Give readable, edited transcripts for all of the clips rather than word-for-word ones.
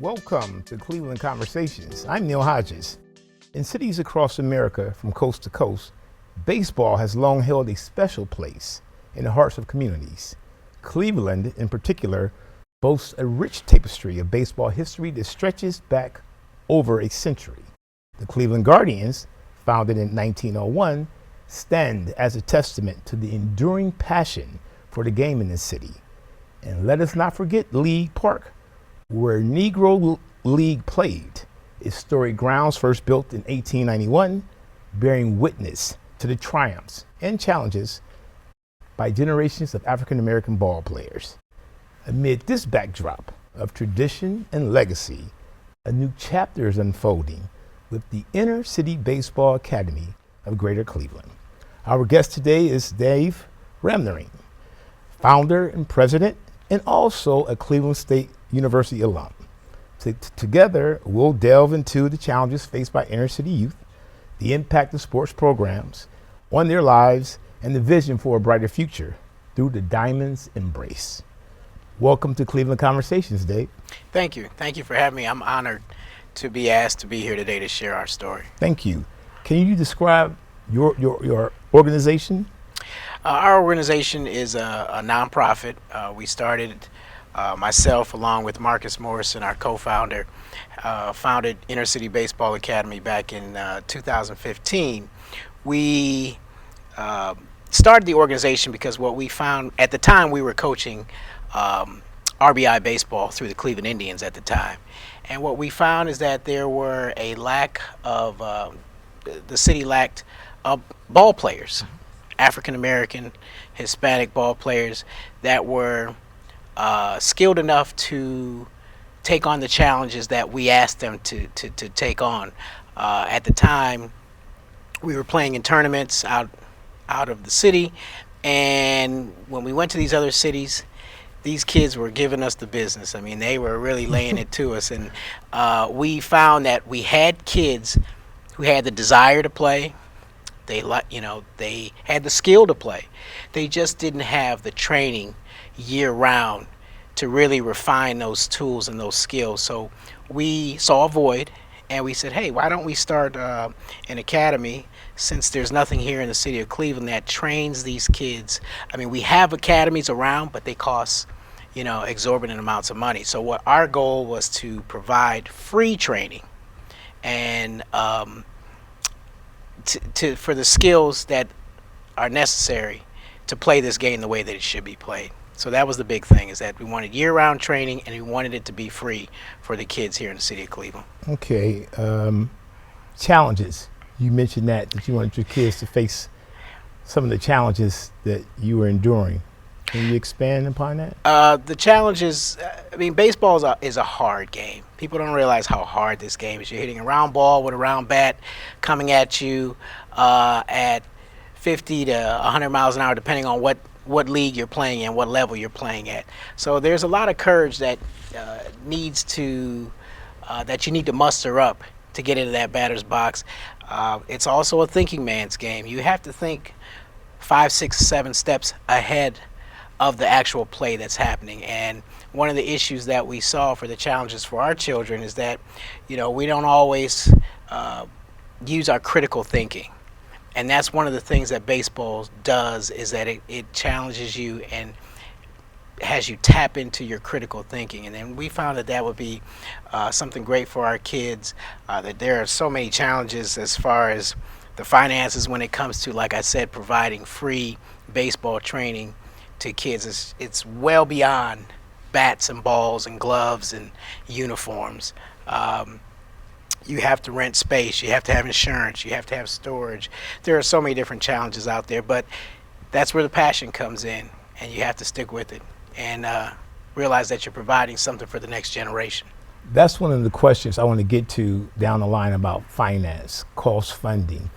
Welcome to Cleveland Conversations. I'm Neil Hodges. In cities across America from coast to coast, baseball has long held a special place in the hearts of communities. Cleveland, in particular, boasts a rich tapestry of baseball history that stretches back over a century. The Cleveland Guardians, founded in 1901, stand as a testament to the enduring passion for the game in this city. And let us not forget League Park, where Negro League played. Its storied grounds, first built in 1891, bearing witness to the triumphs and challenges by generations of African American ball players. Amid this backdrop of tradition and legacy, a new chapter is unfolding with the Inner City Baseball Academy of Greater Cleveland. Our guest today is Dave Ramnarine, founder and president, and also a Cleveland State University alum. Together, we'll delve into the challenges faced by inner city youth, the impact of sports programs on their lives, and the vision for a brighter future through the Diamond's embrace. Welcome to Cleveland Conversations, Dave. Thank you. Thank you for having me. I'm honored to be asked to be here today to share our story. Thank you. Can you describe your organization? Our organization is a nonprofit. We started, myself along with Marcus Morrison, our co-founder, founded Inner City Baseball Academy back in 2015. We started the organization because what we found at the time, we were coaching RBI baseball through the Cleveland Indians at the time. And what we found is that there were a lack of, the city lacked ball players, African American, Hispanic ball players that were skilled enough to take on the challenges that we asked them to take on. At the time, we were playing in tournaments out of the city, and when we went to these other cities, these kids were giving us the business. I mean, they were really laying it to us, and we found that we had kids who had the desire to play. They had the skill to play. They just didn't have the training year round to really refine those tools and those skills. So we saw a void, and we said, hey, why don't we start an academy, since there's nothing here in the city of Cleveland that trains these kids. I mean, we have academies around, but they cost, exorbitant amounts of money. So what our goal was to provide free training and for the skills that are necessary to play this game the way that it should be played. So that was the big thing, is that we wanted year-round training, and we wanted it to be free for the kids here in the city of Cleveland. Okay, challenges. You mentioned that you wanted your kids to face some of the challenges that you were enduring. Can you expand upon that? The challenges, baseball is a hard game. People don't realize how hard this game is. You're hitting a round ball with a round bat coming at you at 50 to 100 miles an hour, depending on what league you're playing in, what level you're playing at. So there's a lot of courage that that you need to muster up to get into that batter's box. It's also a thinking man's game. You have to think 5, 6, 7 steps ahead of the actual play that's happening. And one of the issues that we saw for the challenges for our children is that, we don't always use our critical thinking. And that's one of the things that baseball does, is that it challenges you and has you tap into your critical thinking. And then we found that would be something great for our kids, that there are so many challenges as far as the finances when it comes to, like I said, providing free baseball training to kids. It's well beyond bats and balls and gloves and uniforms. You have to rent space, you have to have insurance, you have to have storage. There are so many different challenges out there, but that's where the passion comes in, and you have to stick with it and realize that you're providing something for the next generation. That's one of the questions I want to get to down the line about finance, cost funding.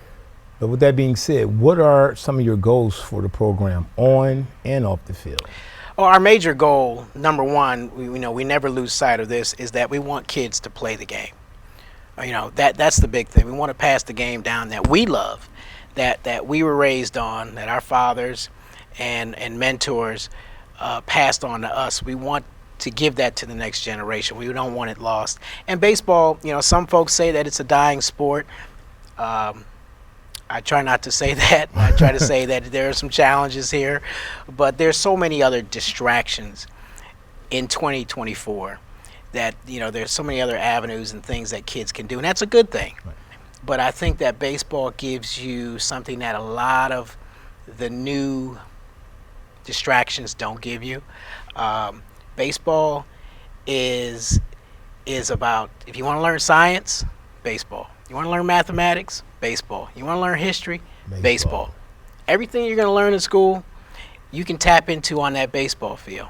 But with that being said, what are some of your goals for the program on and off the field? Well, our major goal, number one, we never lose sight of this, is that we want kids to play the game. That's the big thing. We want to pass the game down that we love, that we were raised on, that our fathers and mentors passed on to us. We want to give that to the next generation. We don't want it lost. And baseball, some folks say that it's a dying sport. I try not to say that. I try to say that there are some challenges here, but there's so many other distractions in 2024 that there's so many other avenues and things that kids can do, and that's a good thing. Right. But I think that baseball gives you something that a lot of the new distractions don't give you. Baseball is about, if you want to learn science, baseball. You want to learn mathematics, baseball. You want to learn history, baseball. Everything you're going to learn in school, you can tap into on that baseball field.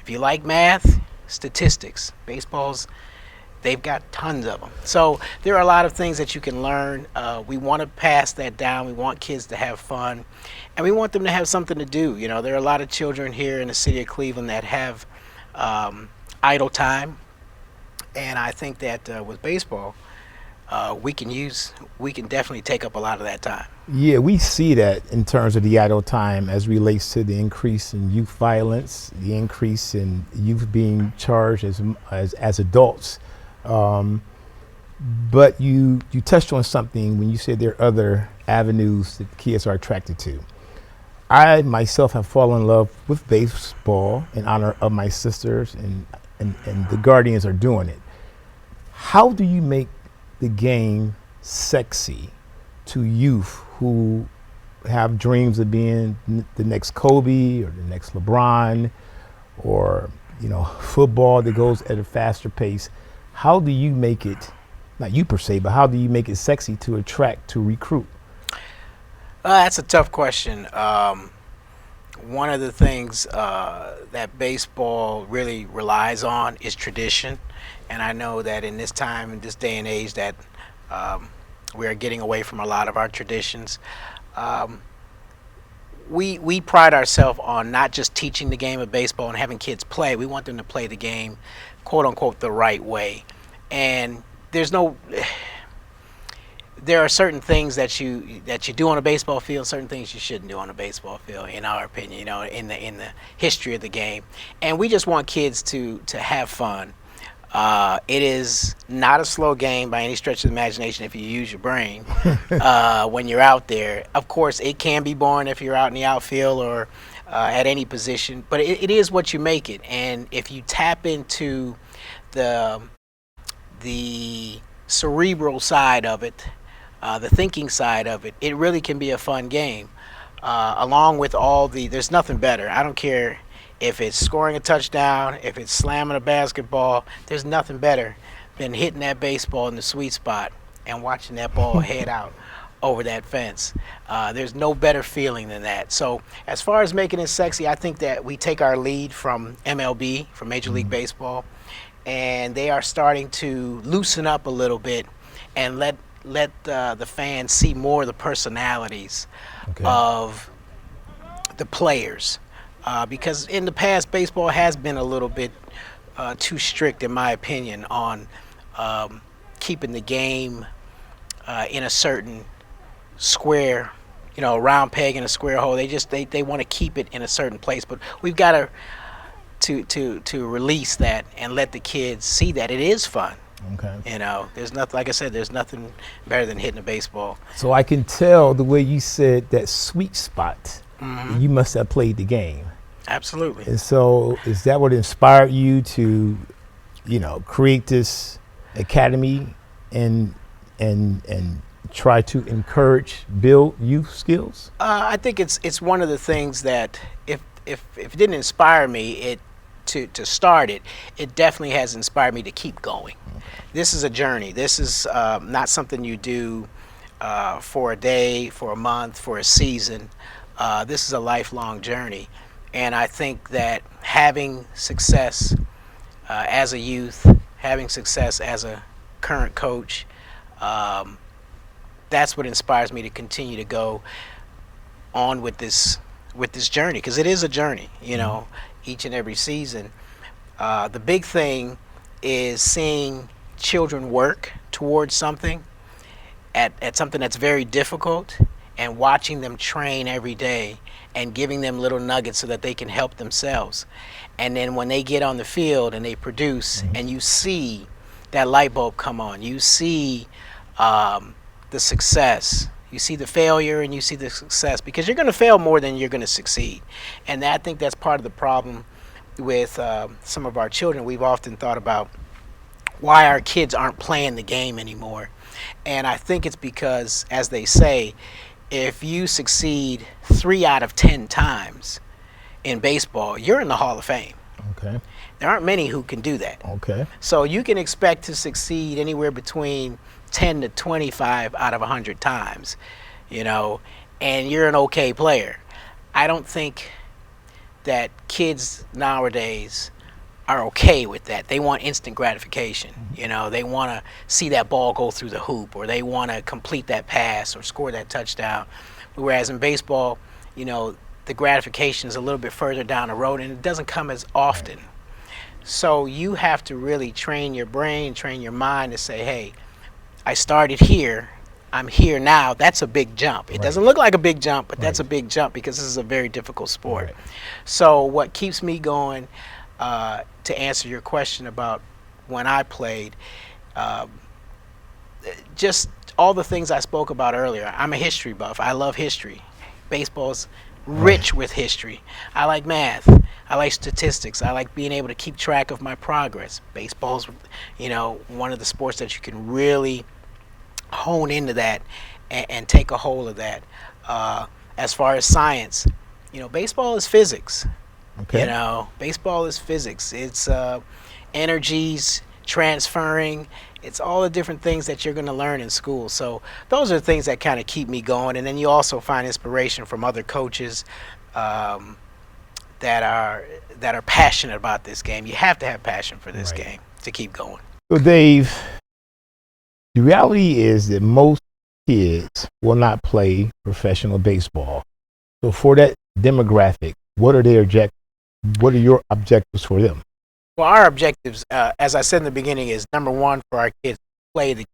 If you like math, statistics, they've got tons of them. So there are a lot of things that you can learn. We want to pass that down. We want kids to have fun, and we want them to have something to do. There are a lot of children here in the city of Cleveland that have idle time, and I think that with baseball, we can definitely take up a lot of that time. Yeah, we see that in terms of the idle time as relates to the increase in youth violence, the increase in youth being charged as adults. But you touched on something when you said there are other avenues that kids are attracted to. I myself have fallen in love with baseball in honor of my sisters, and the Guardians are doing it. How do you make the game sexy to youth who have dreams of being the next Kobe or the next LeBron, or football that goes at a faster pace? How do you make it, not you per se, but how do you make it sexy to attract, to recruit? That's a tough question. One of the things that baseball really relies on is tradition. And I know that in this time, in this day and age, that we are getting away from a lot of our traditions. We pride ourselves on not just teaching the game of baseball and having kids play. We want them to play the game, quote unquote, the right way. And there are certain things that you do on a baseball field, certain things you shouldn't do on a baseball field, in our opinion, in the history of the game. And we just want kids to have fun. It is not a slow game by any stretch of the imagination if you use your brain when you're out there. Of course, it can be boring if you're out in the outfield or at any position, but it is what you make it. And if you tap into the cerebral side of it, the thinking side of it, it really can be a fun game. Along with there's nothing better. I don't care if it's scoring a touchdown, if it's slamming a basketball, there's nothing better than hitting that baseball in the sweet spot and watching that ball head out over that fence. There's no better feeling than that. So as far as making it sexy, I think that we take our lead from MLB, from Major League Baseball, and they are starting to loosen up a little bit and let the fans see more of the personalities of the players. Because in the past, baseball has been a little bit too strict, in my opinion, on keeping the game in a certain square, a round peg in a square hole. They want to keep it in a certain place. But we've got to release that and let the kids see that it is fun. Okay. There's nothing, like I said, there's nothing better than hitting a baseball. So I can tell the way you said that sweet spot, you must have played the game. Absolutely. And so is that what inspired you to, create this academy and try to build youth skills? I think it's one of the things that if it didn't inspire me to start it, it definitely has inspired me to keep going. This is a journey. This is not something you do for a day, for a month, for a season. This is a lifelong journey. And I think that having success as a youth, having success as a current coach, that's what inspires me to continue to go on with this journey, because it is a journey, each and every season. The big thing is seeing children work towards something at something that's very difficult and watching them train every day and giving them little nuggets so that they can help themselves. And then when they get on the field and they produce, and you see that light bulb come on, you see the success, you see the failure, and you see the success, because you're going to fail more than you're going to succeed. And I think that's part of the problem with some of our children. We've often thought about why our kids aren't playing the game anymore. And I think it's because, as they say, if you succeed 3 out of 10 times in baseball, you're in the Hall of Fame. Okay. There aren't many who can do that. Okay. So you can expect to succeed anywhere between 10 to 25 out of 100 times, you know, and you're an okay player. I don't think that kids nowadays are okay with that. They want instant gratification. You know, they want to see that ball go through the hoop, or they want to complete that pass or score that touchdown. Whereas in baseball, you know, the gratification is a little bit further down the road, and it doesn't come as often. So you have to really train your brain, train your mind to say, hey, I started here, I'm here now. That's a big jump. It doesn't look like a big jump, but that's a big jump, because this is a very difficult sport. So what keeps me going, to answer your question about when I played, just all the things I spoke about earlier. I'm a history buff. I love history. Baseball's rich with history. I like math. I like statistics. I like being able to keep track of my progress. Baseball's, you know, one of the sports that you can really hone into that and take a hold of that. As far as science, you know, baseball is physics. Okay. You know, baseball is physics. It's energies transferring. It's all the different things that you're going to learn in school. So those are the things that kind of keep me going. And then you also find inspiration from other coaches that are passionate about this game. You have to have passion for this game to keep going. So Dave, the reality is that most kids will not play professional baseball. So for that demographic, what are your objectives for them? Well, our objectives, as I said in the beginning, is number one, for our kids to play the game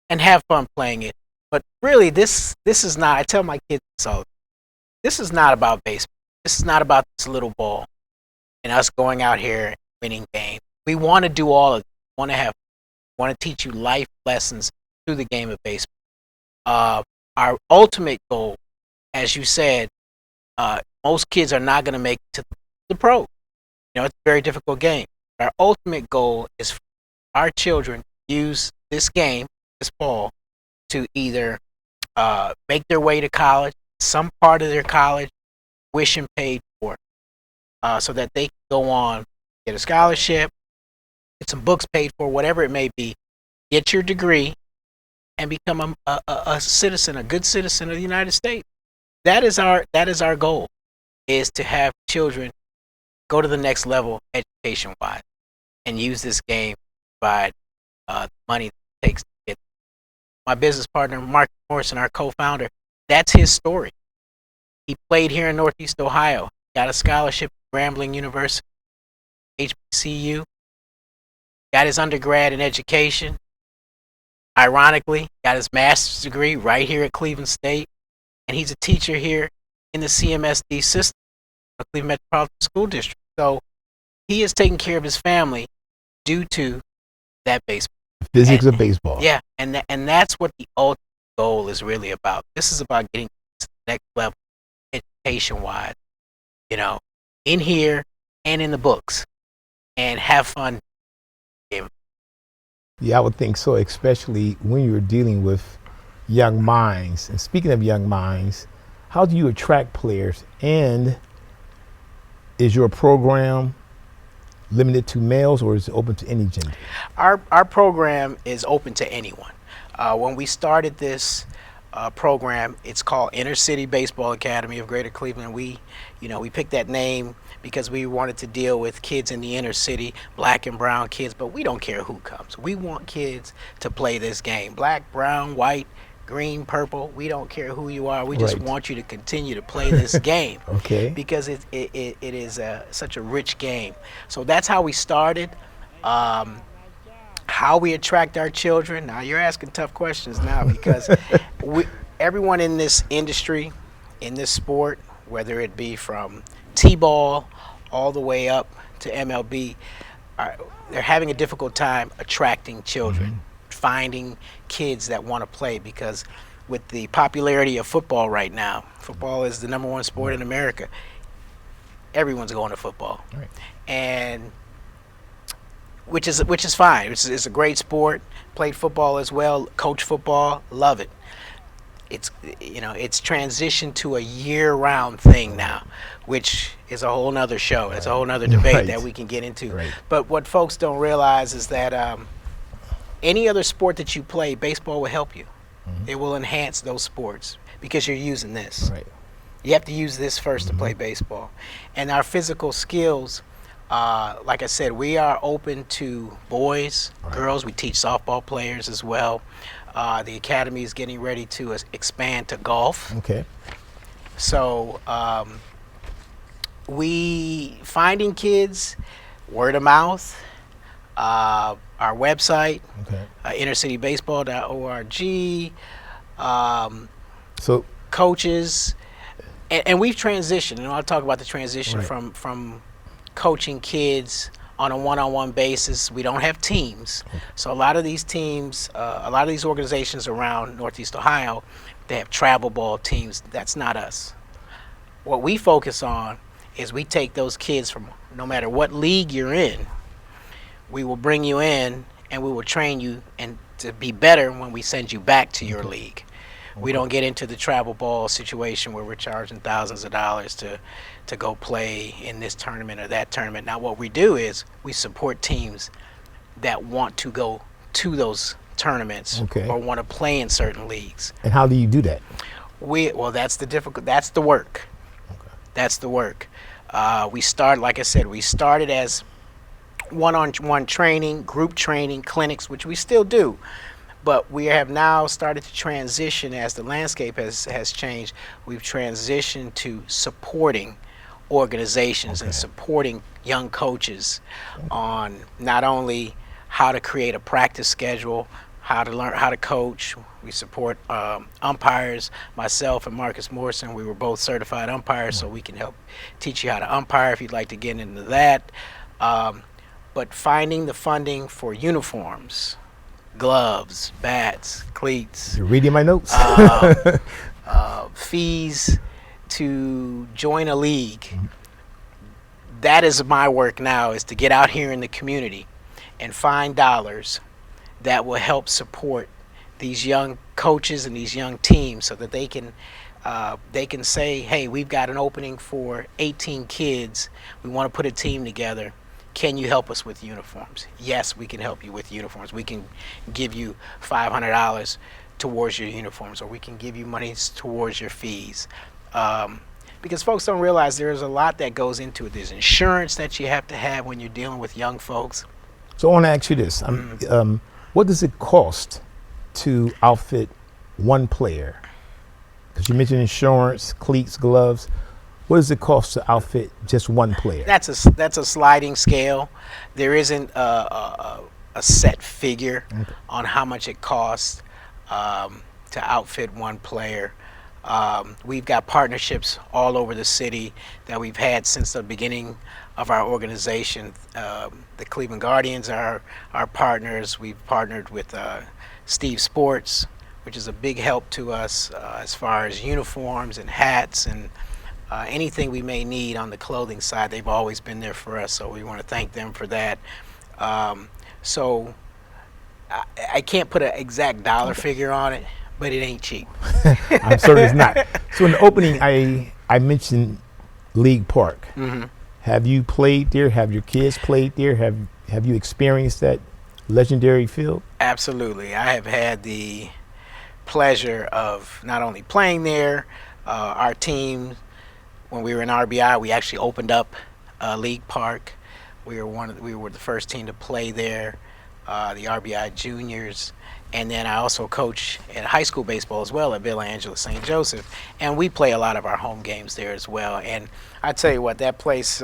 and have fun playing it. But really, this is not, I tell my kids this all, this is not about baseball. This is not about this little ball and us going out here and winning games. We want to do all of it. We want to teach you life lessons through the game of baseball. Our ultimate goal, as you said, most kids are not going to make it to the pro. You know, it's a very difficult game. Our ultimate goal is for our children to use this game, this ball, to either make their way to college, some part of their college, tuition paid for, so that they can go on, get a scholarship, get some books paid for, whatever it may be, get your degree, and become a citizen, a good citizen of the United States. That is our goal, is to have children go to the next level education-wise and use this game to provide money that it takes to get. My business partner, Marcus Morrison, our co-founder, that's his story. He played here in Northeast Ohio, got a scholarship at Grambling University, HBCU, got his undergrad in education. Ironically, got his master's degree right here at Cleveland State, and he's a teacher here in the CMSD system, the Cleveland Metropolitan School District. So he is taking care of his family due to that baseball. Physics of baseball. Yeah, and that's what the ultimate goal is really about. This is about getting to the next level, education-wise, you know, in here and in the books, and have fun. Yeah, I would think so, especially when you're dealing with young minds. And speaking of young minds, how do you attract players? And is your program limited to males, or is it open to any gender? Our program is open to anyone. When we started this program, it's called Inner City Baseball Academy of Greater Cleveland. We picked that name because we wanted to deal with kids in the inner city, black and brown kids, but we don't care who comes. We want kids to play this game. Black, brown, white, green, purple, we don't care who you are. We just want you to continue to play this game. Okay. Because it is such a rich game. So that's how we started. How we attract our children. Now you're asking tough questions now, because everyone in this industry, in this sport, whether it be from T-ball all the way up to MLB, they're having a difficult time attracting children, finding kids that want to play, because with the popularity of football right now, football is the #1 sport in America. Everyone's going to football, and which is fine. It's a great sport. Played football as well. Coach football. Love it. It's transitioned to a year-round thing now, which is a whole nother show. It's a whole nother debate that we can get into. But what folks don't realize is that any other sport that you play, baseball will help you. It will enhance those sports because you're using this. You have to use this first to play baseball. And our physical skills, like I said, we are open to boys, girls. We teach softball players as well. The academy is getting ready to expand to golf. So we finding kids, word of mouth, our website, innercitybaseball.org, so coaches, and we've transitioned. And I'll talk about the transition from coaching kids on a one-on-one basis. We don't have teams. So a lot of these teams, a lot of these organizations around Northeast Ohio, they have travel ball teams. That's not us. What we focus on is we take those kids from no matter what league you're in, we will bring you in and we will train you and to be better when we send you back to your league. We don't get into the travel ball situation where we're charging thousands of dollars to go play in this tournament or that tournament. Now what we do is we support teams that want to go to those tournaments or want to play in certain leagues. And how do you do that? That's the work. That's the work. Like I said, we started as one-on-one training, group training, clinics, which we still do. But we have now started to transition as the landscape has changed. We've transitioned to supporting organizations and supporting young coaches on not only how to create a practice schedule, how to learn how to coach. We support umpires. Myself and Marcus Morrison, we were both certified umpires, so we can help teach you how to umpire if you'd like to get into that. But finding the funding for uniforms, gloves, bats, cleats. You're reading my notes. Fees to join a league. That is my work now, is to get out here in the community and find dollars that will help support these young coaches and these young teams so that they can say, hey, we've got an opening for 18 kids. We want to put a team together. Can you help us with uniforms? Yes, we can help you with uniforms. We can give you $500 towards your uniforms, or we can give you money towards your fees. Because folks don't realize there's a lot that goes into it. There's insurance that you have to have when you're dealing with young folks. So I want to ask you this. What does it cost to outfit one player? Because you mentioned insurance, cleats, gloves. What does it cost to outfit just one player? That's a sliding scale. There isn't a set figure on how much it costs to outfit one player. We've got partnerships all over the city that we've had since the beginning of our organization. The Cleveland Guardians are our partners. We've partnered with Steve Sports, which is a big help to us as far as uniforms and hats and anything we may need on the clothing side. They've always been there for us, so we want to thank them for that. So I can't put an exact dollar figure on it, but it ain't cheap. I'm certain it's not. So in the opening, I mentioned League Park. Have you played there? Have your kids played there? Have you experienced that legendary field? Absolutely. I have had the pleasure of not only playing there, our team, when we were in RBI, we actually opened up League Park. We were the first team to play there, the RBI juniors. And then I also coach at high school baseball as well at Villa Angela St. Joseph. And we play a lot of our home games there as well. And I tell you what, that place,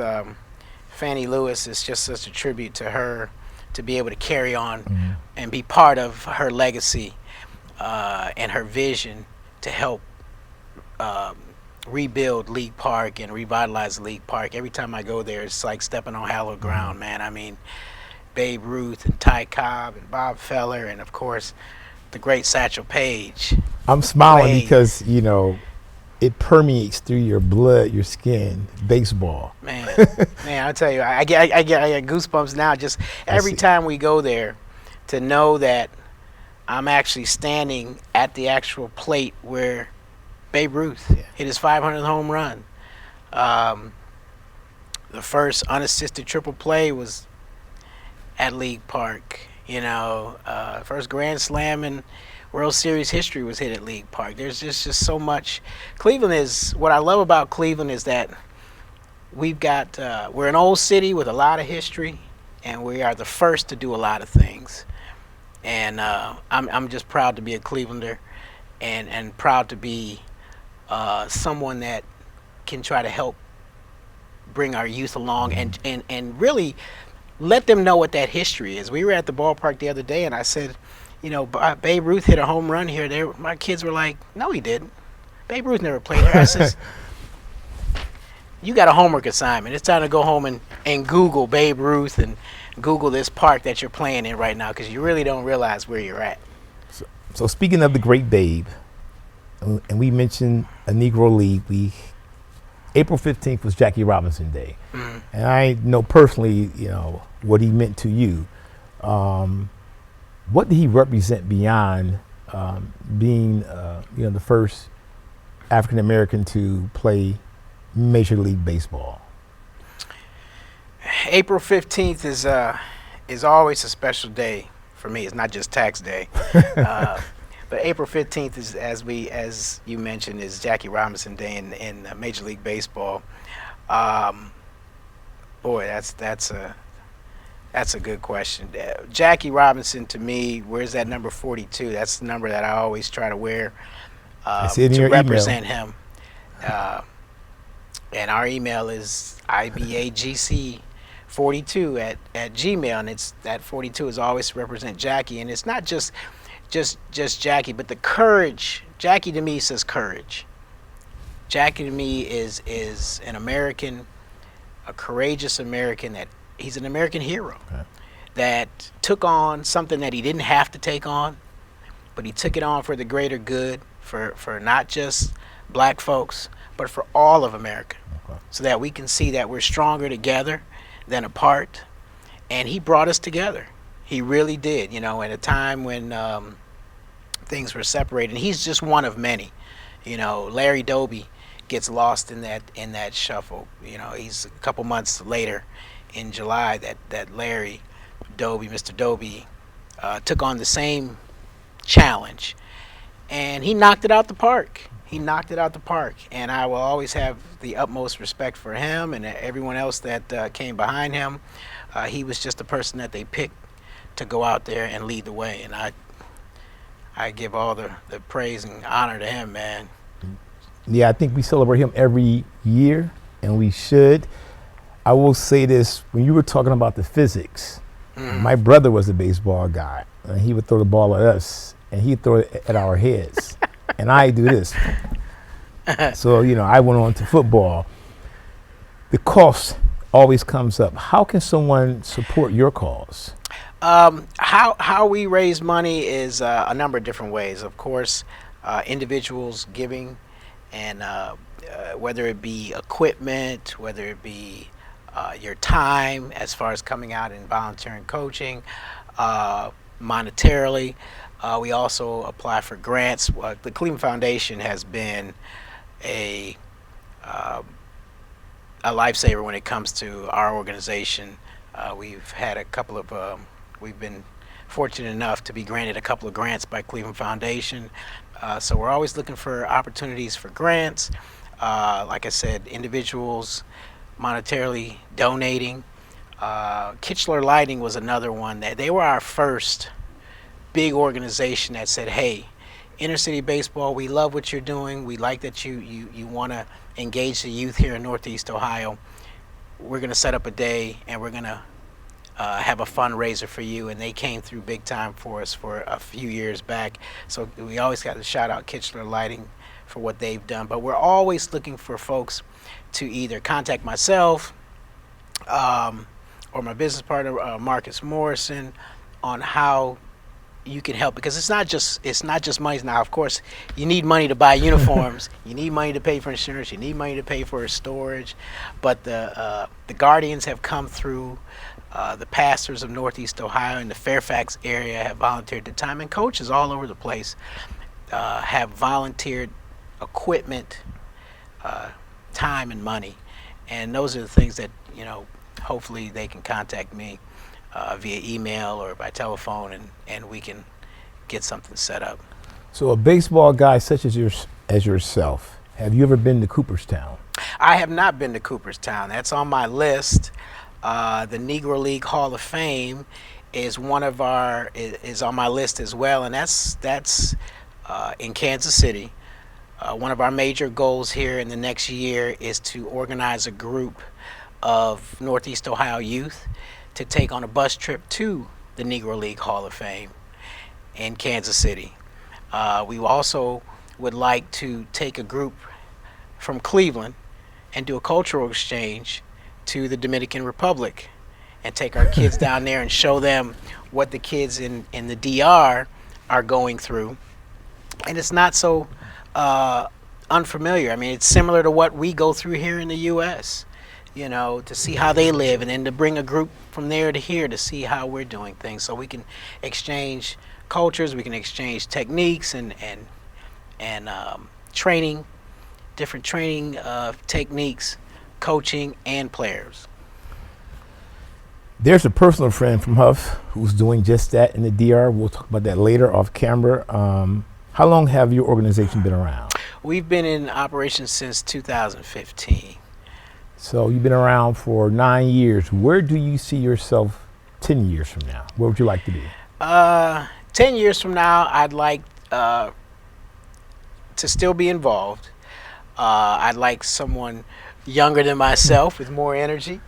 Fannie Lewis, is just such a tribute to her to be able to carry on and be part of her legacy and her vision to help rebuild League Park and revitalize League Park. Every time I go there, it's like stepping on hallowed ground, man. I mean, Babe Ruth and Ty Cobb and Bob Feller, and of course, the great Satchel Paige. I'm smiling played. because, you know, it permeates through your blood, your skin, baseball. Man, I tell you, I get goosebumps now just every time we go there, to know that I'm actually standing at the actual plate where Babe Ruth hit his 500th home run. The first unassisted triple play was at League Park. You know, first Grand Slam in World Series history was hit at League Park. There's just so much. Cleveland is, what I love about Cleveland is that we've got, we're an old city with a lot of history, and we are the first to do a lot of things. And I'm just proud to be a Clevelander, and proud to be someone that can try to help bring our youth along and really let them know what that history is. We were at the ballpark the other day, and I said, you know, Babe Ruth hit a home run here. My kids were like, no, he didn't. Babe Ruth never played here. I says, you got a homework assignment. It's time to go home and Google Babe Ruth and Google this park that you're playing in right now, because you really don't realize where you're at. So speaking of the great Babe, and we mentioned a Negro League, April 15th was Jackie Robinson Day. Mm-hmm. And I know personally, you know, what he meant to you. What did he represent beyond being, you know, the first African American to play Major League Baseball? April 15th is always a special day for me. It's not just tax day. But April 15th is, as you mentioned, is Jackie Robinson Day in Major League Baseball. Boy, that's a good question. Jackie Robinson, to me, where's that number 42? That's the number that I always try to wear to represent him. And our email is ibagc42 at Gmail, and it's that 42 is always to represent Jackie, and it's not just Jackie, but the courage. Jackie to me says courage. Jackie to me is an American, a courageous American, that he's an American hero, okay, that took on something that he didn't have to take on, but he took it on for the greater good, for not just black folks, but for all of America, okay, so that we can see that we're stronger together than apart. And he brought us together. He really did, you know, at a time when things were separated. And he's just one of many. You know, Larry Doby gets lost in that shuffle. You know, he's a couple months later in July that Larry Doby, Mr. Doby, took on the same challenge, and he knocked it out the park. He knocked it out the park, and I will always have the utmost respect for him and everyone else that came behind him. He was just the person that they picked to go out there and lead the way, and I give all the praise and honor to him, man. Yeah, I think we celebrate him every year, and we should. I will say this, when you were talking about the physics, my brother was a baseball guy, and he would throw the ball at us, and he'd throw it at our heads, and I do this. So, you know, I went on to football. The cost always comes up. How can someone support your cause? How we raise money is a number of different ways. Of course, individuals giving, and whether it be equipment, whether it be your time as far as coming out and volunteering coaching, monetarily. We also apply for grants. The Cleveland Foundation has been a lifesaver when it comes to our organization. We've had a couple of we've been fortunate enough to be granted a couple of grants by Cleveland Foundation. So we're always looking for opportunities for grants. Like I said, individuals monetarily donating. Kitchener Lighting was another one that they were our first big organization that said, hey, inner city baseball, we love what you're doing. We like that you want to engage the youth here in Northeast Ohio. We're going to set up a day, and we're going to have a fundraiser for you, and they came through big time for us for a few years back. So we always got to shout out Kitchener Lighting for what they've done. But we're always looking for folks to either contact myself or my business partner Marcus Morrison on how you can help, because it's not just money. Now, of course, you need money to buy uniforms, you need money to pay for insurance, you need money to pay for storage, but the Guardians have come through. The pastors of Northeast Ohio and the Fairfax area have volunteered the time, and coaches all over the place have volunteered equipment, time, and money. And those are the things that, hopefully they can contact me via email or by telephone, and we can get something set up. So a baseball guy such as yourself, have you ever been to Cooperstown? I have not been to Cooperstown. That's on my list. The Negro League Hall of Fame is is on my list as well, and that's in Kansas City. One of our major goals here in the next year is to organize a group of Northeast Ohio youth to take on a bus trip to the Negro League Hall of Fame in Kansas City. We also would like to take a group from Cleveland and do a cultural exchange to the Dominican Republic and take our kids down there and show them what the kids in the DR are going through. And it's not so unfamiliar. I mean, it's similar to what we go through here in the U.S., to see how they live, and then to bring a group from there to here to see how we're doing things, so we can exchange cultures, we can exchange techniques and training, different training techniques, coaching, and players. There's a personal friend from Huff who's doing just that in the DR. We'll talk about that later off camera. How long have your organization been around? We've been in operation since 2015. So you've been around for 9 years. Where do you see yourself 10 years from now? Where would you like to be? 10 years from now, I'd like to still be involved. I'd like someone younger than myself with more energy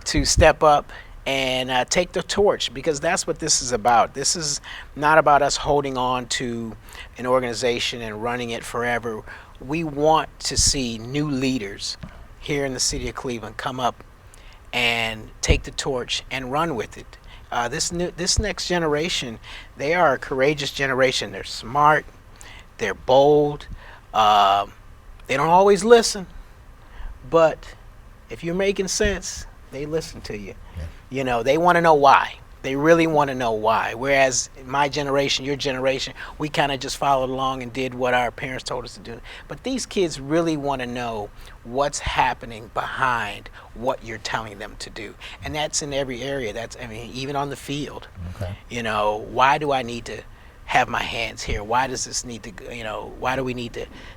to step up and take the torch, because that's what this is about. This is not about us holding on to an organization and running it forever. We want to see new leaders here in the city of Cleveland come up and take the torch and run with it. This next generation, they are a courageous generation. They're smart, they're bold, they don't always listen, but if you're making sense, they listen to you. Yeah. They want to know why. They really want to know why. Whereas my generation, your generation, we kind of just followed along and did what our parents told us to do. But these kids really want to know what's happening behind what you're telling them to do. And that's in every area. Even on the field. Okay. Why do I need to have my hands here? Why does this need to, why do we need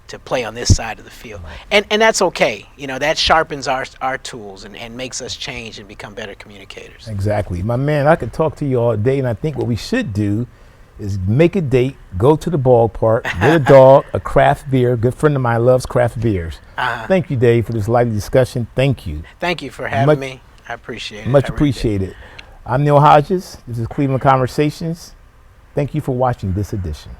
to play on this side of the field? And that's okay. That sharpens our tools and makes us change and become better communicators. Exactly. My man, I could talk to you all day, and I think what we should do is make a date, go to the ballpark, get a dog, a craft beer. A good friend of mine loves craft beers. Thank you, Dave, for this lively discussion. Thank you. Thank you for having me. I appreciate it. Much appreciated. I'm Neil Hodges. This is Cleveland Conversations. Thank you for watching this edition.